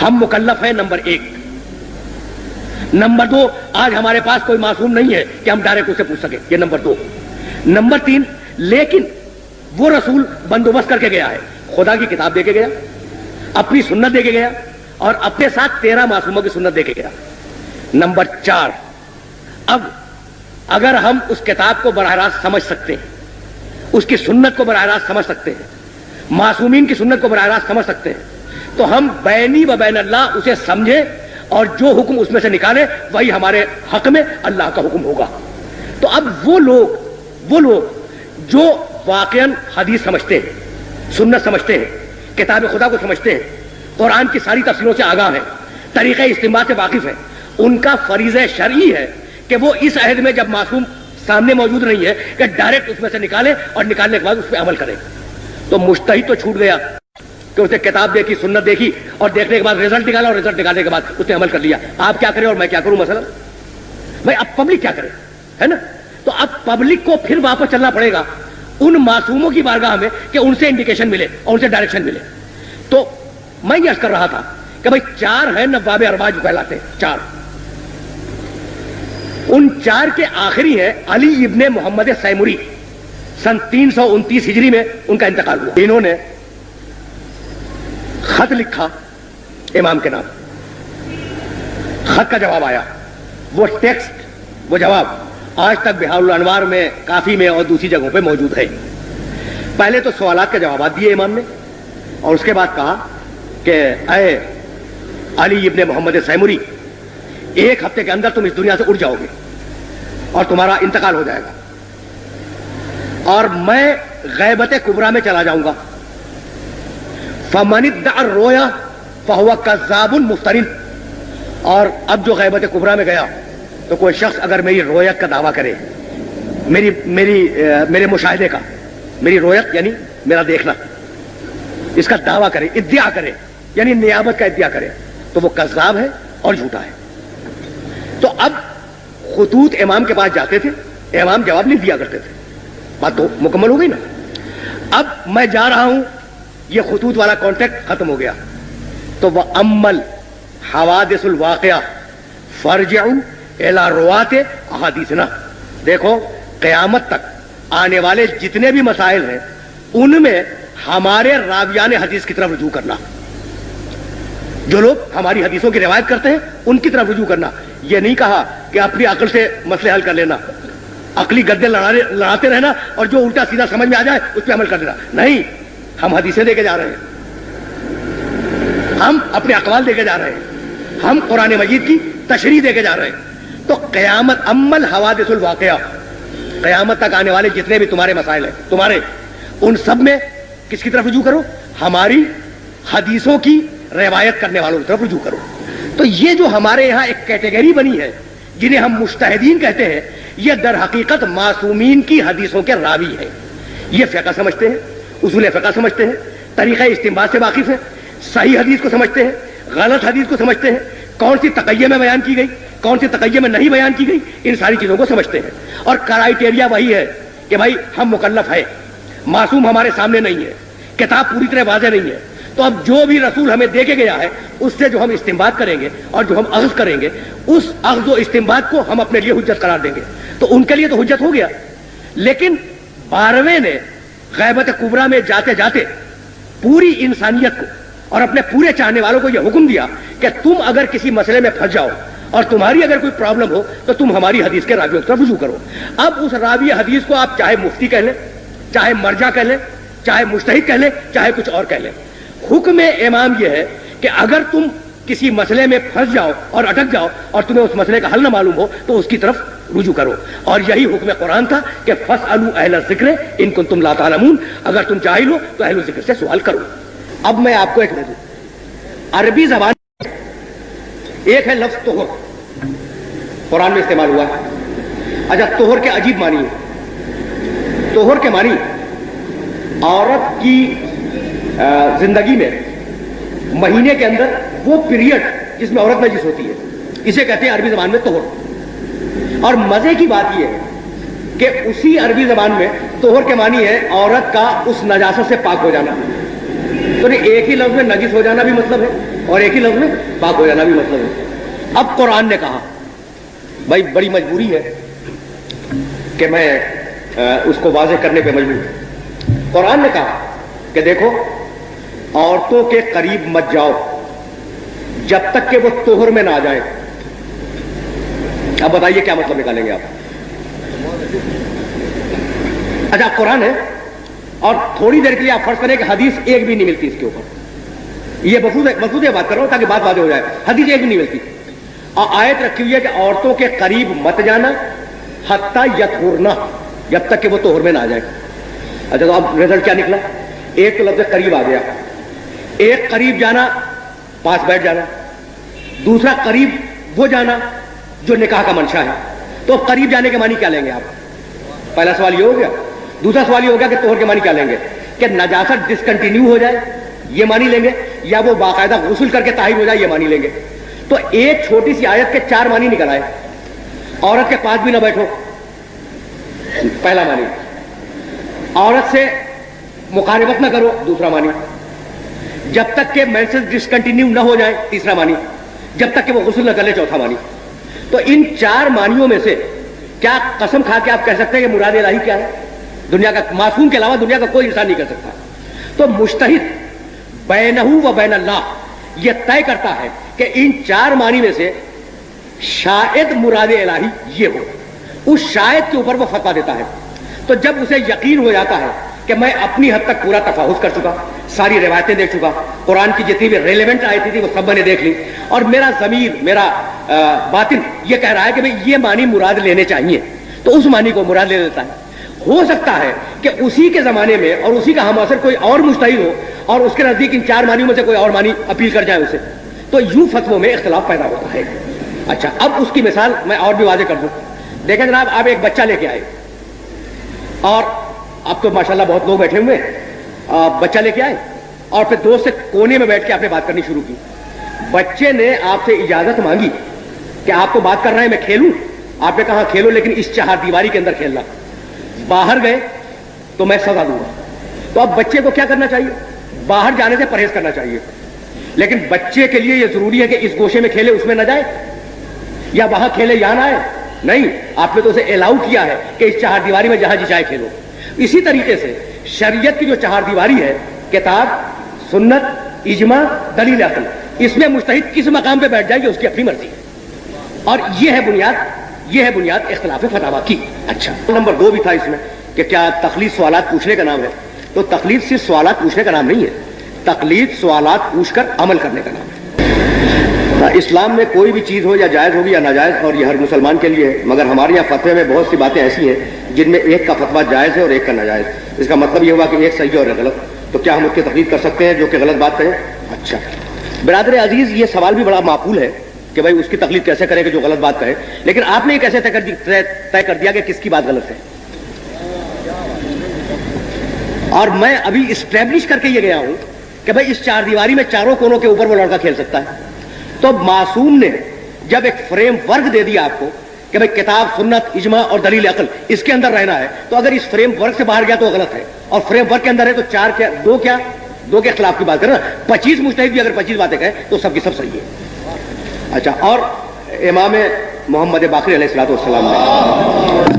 ہم مکلف ہیں number 1. Number 2, آج ہمارے پاس کوئی معصوم نہیں ہے کہ ہم ڈائریکٹ اسے پوچھ سکیں. یہ نمبر 2. نمبر 3, لیکن وہ رسول بندوبست کر کے گیا ہے, خدا کی کتاب دے کے گیا, اپنی سنت دے کے گیا, اور اپنے ساتھ 13 معصوموں کی سنت دے کے گیا. نمبر 4, اب اگر ہم اس کتاب کو براہ راست سمجھ سکتے ہیں, اس کی سنت کو براہ راست سمجھ سکتے ہیں, معصومین کی سنت کو براہ راست سمجھ سکتے ہیں, تو ہم بینی و بین اللہ اسے سمجھیں اور جو حکم اس میں سے نکالے وہی ہمارے حق میں اللہ کا حکم ہوگا. تو اب وہ لوگ جو واقعاً حدیث سمجھتے ہیں, سنت سمجھتے ہیں, کتاب خدا کو سمجھتے ہیں, قرآن کی ساری تفسیروں سے آگاہ ہیں, طریقہ استنباط سے واقف ہیں, ان کا فریضہ شرعی ہے کہ وہ اس عہد میں جب معصوم سامنے موجود نہیں ہے کہ ڈائریکٹ اس میں سے نکالے اور نکالنے کے بعد اس پہ عمل کرے. تو مجتہد تو چھوٹ گیا کہ اسے کتاب دیکھی, سنت دیکھی, اور دیکھنے کے بعد رزلٹ نکالا, اور رزلٹ نکالنے کے بعد اس نے عمل کر لیا. آپ کیا کریں اور میں کیا کروں مثلا؟ بھائی اب پبلک کیا کرے, ہے نا؟ تو اب پبلک کو پھر واپس چلنا پڑے گا ان معصوموں کی بارگاہ میں کہ ان سے انڈیکیشن ملے اور ان سے ڈائریکشن ملے. تو میں یہ عرض کر رہا تھا کہ بھائی 4 ہیں نواب ارباج کہلاتے ہیں, 4. ان 4 کے آخری ہیں علی ابن محمد سیمری, سن 329 ہجری میں ان کا انتقال ہوا. انہوں نے خط لکھا امام کے نام, خط کا جواب آیا, وہ ٹیکسٹ, وہ جواب آج تک بہار الانوار میں, کافی میں اور دوسری جگہوں پہ موجود ہے. پہلے تو سوالات کے جوابات دیے امام نے, اور اس کے بعد کہا کہ اے علی ابن محمد سیمری, 1 ہفتے کے اندر تم اس دنیا سے اٹھ جاؤ گے اور تمہارا انتقال ہو جائے گا, اور میں غیبت کبریٰ میں چلا جاؤں گا. فمن ادعى الرؤيا فهو كذاب مفتر. اور اب جو غیبت کبریٰ میں گیا تو کوئی شخص اگر میری رویت کا دعویٰ کرے, میرے مشاہدے کا, میری رویت یعنی میرا دیکھنا, اس کا دعویٰ کرے, ادعا کرے یعنی نیابت کا ادعا کرے, تو وہ کذاب ہے اور جھوٹا ہے. تو اب خطوط امام کے پاس جاتے تھے, امام جواب نہیں دیا کرتے تھے. بات تو مکمل ہو گئی نا. اب میں جا رہا ہوں, یہ خطوط والا کانٹیکٹ ختم ہو گیا. تو وہ عمل حوادث الواقعہ فرجعوا الی روات احادیثنا, دیکھو قیامت تک آنے والے جتنے بھی مسائل ہیں ان میں ہمارے راویان حدیث کی طرف رجوع کرنا, جو لوگ ہماری حدیثوں کی روایت کرتے ہیں ان کی طرف رجوع کرنا. یہ نہیں کہا کہ اپنی عقل سے مسئلے حل کر لینا, عقلی گدے لڑاتے رہنا اور جو الٹا سیدھا سمجھ میں آ جائے اس پہ عمل کر دینا. نہیں, ہم حدیثیں دے کے جا رہے ہیں, ہم اپنے اقوال دے کے جا رہے ہیں, ہم قرآن مجید کی تشریح دے کے جا رہے ہیں. تو قیامت عمل حوادث الواقعہ, قیامت تک آنے والے جتنے بھی تمہارے مسائل ہیں تمہارے, ان سب میں کس کی طرف رجوع کرو؟ ہماری حدیثوں کی روایت کرنے والوں کی طرف رجوع کرو. تو یہ جو ہمارے یہاں ایک کیٹیگری بنی ہے جنہیں ہم مجتہدین کہتے ہیں, یہ در حقیقت معصومین کی حدیثوں کے راوی ہیں. یہ فقہ سمجھتے ہیں, اصول فقہ سمجھتے ہیں, طریقہ استنباط سے واقف ہیں, صحیح حدیث کو سمجھتے ہیں, غلط حدیث کو سمجھتے ہیں, کون سی تقیہ میں بیان کی گئی, کون سی تقیہ میں نہیں بیان کی گئی, ان ساری چیزوں کو سمجھتے ہیں. اور کرائیٹیریا وہی ہے کہ بھائی ہم مکلف ہیں, معصوم ہمارے سامنے نہیں ہے, کتاب پوری طرح واضح نہیں ہے. تو اب جو بھی رسول ہمیں دے کے گیا ہے اس سے جو ہم استنباط کریں گے اور جو ہم اخذ کریں گے, اس اخذ و استنباط کو ہم اپنے لیے حجت قرار دیں گے. تو ان کے لیے تو حجت ہو گیا. لیکن 12ویں نے غیبت کبریٰ میں جاتے جاتے پوری انسانیت کو اور اپنے پورے چاہنے والوں کو یہ حکم دیا کہ تم اگر کسی مسئلے میں پھنس جاؤ اور تمہاری اگر کوئی پرابلم ہو تو تم ہماری حدیث کے راویوں کی طرف رجوع کرو. اب اس راوی حدیث کو آپ چاہے مفتی کہہ لیں, چاہے مرجع کہہ لیں, چاہے مجتہد کہہ لیں, چاہے کچھ اور کہہ لیں, حکم امام یہ ہے کہ اگر تم کسی مسئلے میں پھنس جاؤ اور اٹک جاؤ اور تمہیں اس مسئلے کا حل نہ معلوم ہو تو اس کی طرف رجوع کرو. اور یہی حکم قرآن تھا کہ فاسألوا اہل الذکر ان کنتم لا تعلمون, اگر تم جاہل ہو تو اہل الذکر سے سوال کرو. اب میں آپ کو ایک دے دوں, عربی زبان ایک ہے لفظ طہر, قرآن میں استعمال ہوا ہے. اچھا, طہر کے عجیب معنی ہے. طہر کے معنی عورت کی زندگی میں مہینے کے اندر وہ پیریڈ جس میں عورت نجس ہوتی ہے, اسے کہتے ہیں عربی زبان میں طہر. اور مزے کی بات یہ ہے کہ اسی عربی زبان میں طہر کے معنی ہے عورت کا اس نجاست سے پاک ہو جانا. تو ایک ہی لفظ میں نجس ہو جانا بھی مطلب ہے, اور ایک ہی لفظ میں پاک ہو جانا بھی مطلب ہے. اب قرآن نے کہا، بھائی بڑی مجبوری ہے کہ میں اس کو واضح کرنے پہ مجبور ہوں. قرآن نے کہا کہ دیکھو عورتوں کے قریب مت جاؤ جب تک کہ وہ طہر میں نہ آ جائے. اب بتائیے کیا مطلب نکالیں گے آپ؟ اچھا قرآن ہے اور تھوڑی دیر کے لیے آپ فرض کریں کہ حدیث ایک بھی نہیں ملتی اس کے اوپر. یہ مفروض بات کر رہا ہوں تاکہ بات واضح ہو جائے. حدیث ایک بھی نہیں ملتی اور آیت رکھی ہوئی ہے کہ عورتوں کے قریب مت جانا حتی یطہرن، جب تک کہ وہ طہر میں نہ آ جائے. اچھا تو اب رزلٹ کیا نکلا؟ ایک تو لفظ قریب آ گیا. ایک قریب جانا پاس بیٹھ جانا، دوسرا قریب وہ جانا جو نکاح کا منشا ہے. تو قریب جانے کے معنی کیا لیں گے آپ؟ پہلا سوال یہ ہو گیا. دوسرا سوال یہ ہو گیا کہ طہر کے معنی کیا لیں گے؟ کہ نجاست ڈسکنٹینیو ہو جائے یہ معنی لیں گے، یا وہ باقاعدہ غسل کر کے طاہر ہو جائے یہ معنی لیں گے. تو ایک چھوٹی سی آیت کے 4 معنی نکل آئے. عورت کے پاس بھی نہ بیٹھو پہلا معنی، عورت سے مقاربت نہ کرو دوسرا معنی، جب تک کہ مینسز ڈسکنٹینیو نہ ہو جائے تیسرا معنی، جب تک کہ وہ غسل نہ کر لے چوتھا معنی. تو ان 4 معنیوں میں سے کیا قسم کھا کے آپ کہہ سکتے ہیں کہ مراد الہی کیا ہے؟ دنیا کا معصوم کے علاوہ دنیا کا کوئی انسان نہیں کر سکتا. تو مجتہد بینہ و بین اللہ یہ طے کرتا ہے کہ ان 4 معنی میں سے شاید مراد الہی یہ ہو. اس شاید کے اوپر وہ فتویٰ دیتا ہے. تو جب اسے یقین ہو جاتا ہے کہ میں اپنی حد تک پورا تفاحص کر چکا، ساری روایتیں دیکھ چکا، قرآن کی جتنی بھی ریلیونٹ آیتیں تھی وہ سب میں نے دیکھ لی، اور میرا ضمیر میرا باطن یہ کہہ رہا ہے کہ بھئی یہ معنی مراد لینے چاہیے، تو اس معنی کو مراد لے لیتا ہے. ہو سکتا ہے کہ اسی کے زمانے میں اور اسی کا ہم اثر کوئی اور مجتہد ہو اور اس کے نزدیک ان 4 معنیوں میں سے کوئی اور معنی اپیل کر جائے اسے، تو یوں فتووں میں اختلاف پیدا ہوتا ہے. اچھا اب اس کی مثال میں اور بھی واضح کر دوں. دیکھیں جناب، آپ ایک بچہ لے کے آئے اور اب تو ماشاءاللہ بہت لوگ بیٹھے ہوئے ہیں، بچہ لے کے آئے اور پھر دوست سے کونے میں بیٹھ کے آپ نے بات کرنی شروع کی. بچے نے آپ سے اجازت مانگی کہ آپ کو بات کر رہے ہیں میں کھیلوں. آپ نے کہا کھیلو لیکن اس 4 دیواری کے اندر کھیلنا. باہر گئے تو میں سزا دوں گا. تو اب بچے کو کیا کرنا چاہیے؟ باہر جانے سے پرہیز کرنا چاہیے. لیکن بچے کے لیے یہ ضروری ہے کہ اس گوشے میں کھیلے اس میں نہ جائے، یا وہاں کھیلے یہاں نہ آئے؟ نہیں، آپ نے تو اسے الاؤ کیا ہے کہ اس 4 دیواری میں جہاں جی چاہے کھیلو. اسی طریقے سے شریعت کی جو 4 دیواری ہے، کتاب، سنت، اجماع، دلیل عقل، اس میں مجتہد کس مقام پہ بیٹھ جائے گی اس کی اپنی مرضی ہے. اور یہ ہے بنیاد اختلاف فتاویٰ کی. اچھا نمبر 2 بھی تھا اس میں کہ کیا تقلید سوالات پوچھنے کا نام ہے؟ تو تقلید صرف سوالات پوچھنے کا نام نہیں ہے، تقلید سوالات پوچھ کر عمل کرنے کا نام ہے. اسلام میں کوئی بھی چیز ہو یا جائز ہوگی یا ناجائز، اور یہ ہر مسلمان کے لیے ہے، مگر ہمارے یہاں فتوے میں بہت سی باتیں ایسی ہیں جن میں ایک کا فتویٰ جائز ہے اور ایک کا ناجائز. اس کا مطلب یہ ہوا کہ ایک صحیح اور ایک غلط. تو کیا ہم اس کی تقلید کر سکتے ہیں جو کہ غلط بات کہیں؟ اچھا برادر عزیز، یہ سوال بھی بڑا معقول ہے کہ بھائی اس کی تقلید کیسے کرے کہ جو غلط بات کہے. لیکن آپ نے یہ کیسے طے کر دیا کہ کس کی بات غلط ہے؟ اور میں ابھی اسٹیبلش کر کے یہ گیا ہوں کہ بھائی اس 4 دیواری میں چاروں کونوں کے اوپر وہ لڑکا کھیل سکتا ہے. تو معصوم نے جب ایک فریم ورک دے دیا آپ کو کہ بھئی کتاب، سنت، اجماع اور دلیل عقل اس کے اندر رہنا ہے، تو اگر اس فریم ورک سے باہر گیا تو غلط ہے، اور فریم ورک کے اندر ہے تو 4 کیا 2 کے اختلاف کی بات کرنا. 25 مجتہد بھی اگر 25 باتیں کہیں تو سب کی سب صحیح ہے. اچھا، اور امام محمد باقر علیہ السلام نے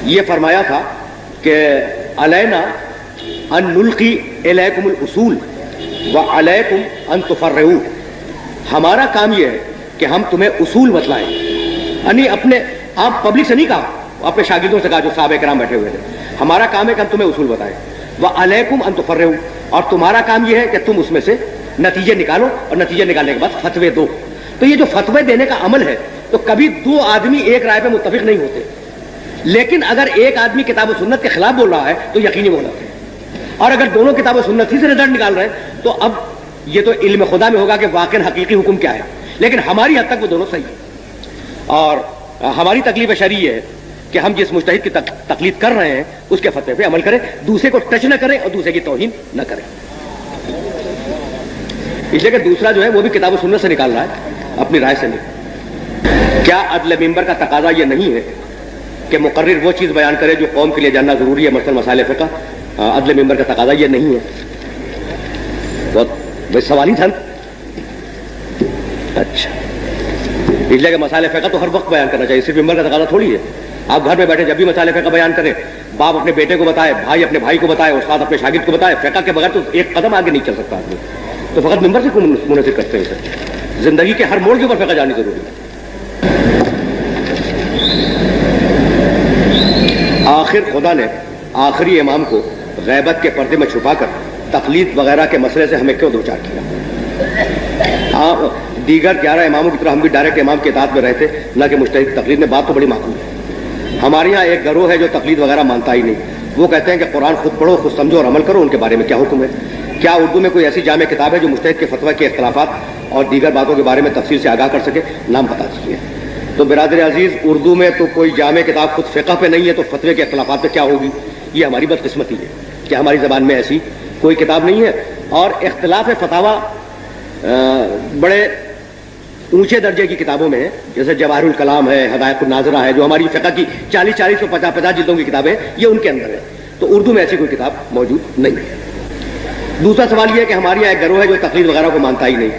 یہ فرمایا تھا کہ علینا ان نلقی الیکم الاصول وعلیکم ان تفرعوا. ہمارا کام یہ ہے کہ ہم تمہیں اصول بتلائیں. یعنی اپنے آپ پبلک سے نہیں کہا، اپنے شاگردوں سے کہا جو صحابہ کرام بیٹھے ہوئے تھے. ہمارا کام ہے کہ ہم تمہیں اصول بتائیں. وعلیکم ان تفرعوا، اور تمہارا کام یہ ہے کہ تم اس میں سے نتیجے نکالو اور نتیجے نکالنے کے بعد فتوے دو. تو یہ جو فتوے دینے کا عمل ہے تو کبھی 2 آدمی ایک رائے پہ متفق نہیں ہوتے. لیکن اگر ایک آدمی کتاب و سنت کے خلاف بول رہا ہے تو یقینی غلط ہے، اور اگر دونوں کتاب و سنت ہی سے رزلٹ نکال رہے ہیں تو اب یہ تو علم خدا میں ہوگا کہ واقع حقیقی حکم کیا ہے. لیکن ہماری حد تک وہ دونوں صحیح ہیں، اور ہماری تکلیف شرعی ہے کہ ہم جس مجتہد کی تقلید کر رہے ہیں اس کے فتوے پہ عمل کریں، دوسرے کو ٹچ نہ کریں اور دوسرے کی توہین نہ کریں. اس لیے کہ دوسرا جو ہے وہ بھی کتاب و سنت سے نکال رہا ہے، اپنی رائے سے نہیں. کیا عدل ممبر کا تقاضا یہ نہیں ہے کہ مقرر وہ چیز بیان کرے جو قوم کے لیے جاننا ضروری ہے، مثلا مسائل فقہ؟ عدل ممبر کا تقاضا یہ نہیں ہے. بہت بھائی سوال ہی تھا. اچھا اس لیے کہ مسائل فقہ تو ہر وقت بیان کرنا چاہیے, صرف ممبر کا تقاضا تھوڑی ہے. آپ گھر میں بیٹھے جب بھی مسائل فقہ بیان کریں, باپ اپنے بیٹے کو بتائے, بھائی اپنے بھائی کو بتائے, استاد اپنے شاگرد کو بتائے, فقہ کے بغیر تو ایک قدم آگے نہیں چل سکتا آدمی. تو فقط ممبر سے منعقد کرتے ہیں سر, زندگی کے ہر موڑ کے اوپر فقہ جانی ضروری ہے. آخر خدا نے آخری امام کو غیبت کے پردے میں چھپا کر تقلید وغیرہ کے مسئلے سے ہمیں کیوں دوچار کیا؟ دیگر 11 اماموں کی طرح ہم بھی ڈائریکٹ امام کے اطاعت میں رہتے, نہ کہ مجتہد تقلید میں. بات تو بڑی معقول ہے. ہمارے یہاں ایک گروہ ہے جو تقلید وغیرہ مانتا ہی نہیں. وہ کہتے ہیں کہ قرآن خود پڑھو, خود سمجھو اور عمل کرو. ان کے بارے میں کیا حکم ہے؟ کیا اردو میں کوئی ایسی جامع کتاب ہے جو مجتہد کے فتویٰ کے اختلافات اور دیگر باتوں کے بارے میں تفصیل سے آگاہ کر سکے؟ نام بتا دیجیے. تو برادر عزیز, اردو میں تو کوئی جامع کتاب خود فقہ پہ نہیں ہے, تو فتوے کے اختلافات پہ کیا ہوگی؟ یہ ہماری بدقسمتی ہے کہ ہماری زبان میں ایسی کوئی کتاب نہیں ہے. اور اختلاف فتاویٰ بڑے اونچے درجے کی کتابوں میں ہے, جیسے جواہر الکلام ہے, ہدایت الناظرہ ہے, جو ہماری فقہ کی 40 اور 50 جلدوں کی کتابیں, یہ ان کے اندر ہے. تو اردو میں ایسی کوئی کتاب موجود نہیں ہے. دوسرا سوال یہ ہے کہ ہمارے یہاں ایک گروہ ہے جو تقلید وغیرہ کو مانتا ہی نہیں.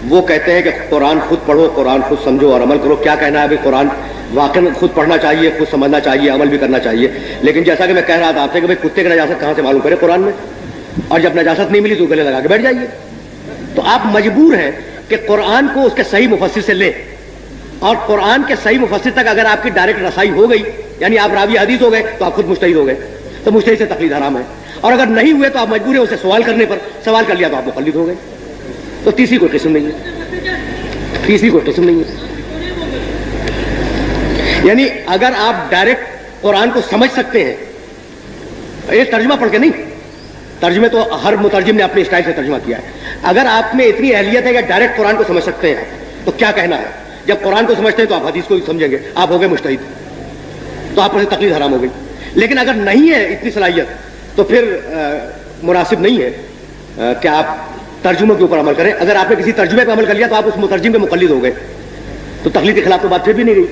وہ کہتے ہیں کہ قرآن خود پڑھو, قرآن خود سمجھو اور عمل کرو. کیا کہنا ہے ابھی؟ قرآن واقعی خود پڑھنا چاہیے, خود سمجھنا چاہیے, عمل بھی کرنا چاہیے. لیکن جیسا کہ میں کہہ رہا تھا آپ سے کہ بھائی کتے کی نجاست کہاں سے معلوم کرے قرآن میں, اور جب نجاست نہیں ملی تو گلے لگا کے بیٹھ جائیے. تو آپ مجبور ہیں کہ قرآن کو اس کے صحیح مفسر سے لیں, اور قرآن کے صحیح مفسر تک اگر آپ کی ڈائریکٹ رسائی ہو گئی, یعنی آپ راوی حدیث ہو گئے, تو آپ خود مجتہد ہو گئے, تو مجتہد سے تقلید حرام ہے. اور اگر نہیں ہوئے تو آپ مجبور ہیں اسے سوال کرنے پر, سوال کر لیا تو آپ مقلد ہو گئے. تو تیسری کوئی قسم نہیں ہے, تیسری کوئی قسم نہیں ہے. یعنی اگر آپ ڈائریکٹ قرآن کو سمجھ سکتے ہیں, یہ ترجمہ پڑھ کے نہیں, ترجمے تو ہر مترجم نے اپنے اسٹائل سے ترجمہ کیا ہے. اگر آپ میں اتنی اہلیت ہے کہ ڈائریکٹ قرآن کو سمجھ سکتے ہیں, تو کیا کہنا ہے؟ جب قرآن کو سمجھتے ہیں تو آپ حدیث کو سمجھیں گے, آپ ہو گئے مجتہد, تو آپ پر سے تقلید حرام ہو گئی. لیکن اگر نہیں ہے اتنی صلاحیت, تو پھر مناسب نہیں ہے کہ آپ ترجمے کے اوپر عمل کریں. اگر آپ نے کسی ترجمے پہ عمل کر لیا تو آپ اس مترجم کے مقلد ہو گئے, تو تقلید کے خلاف تو بات پھر بھی نہیں گئی.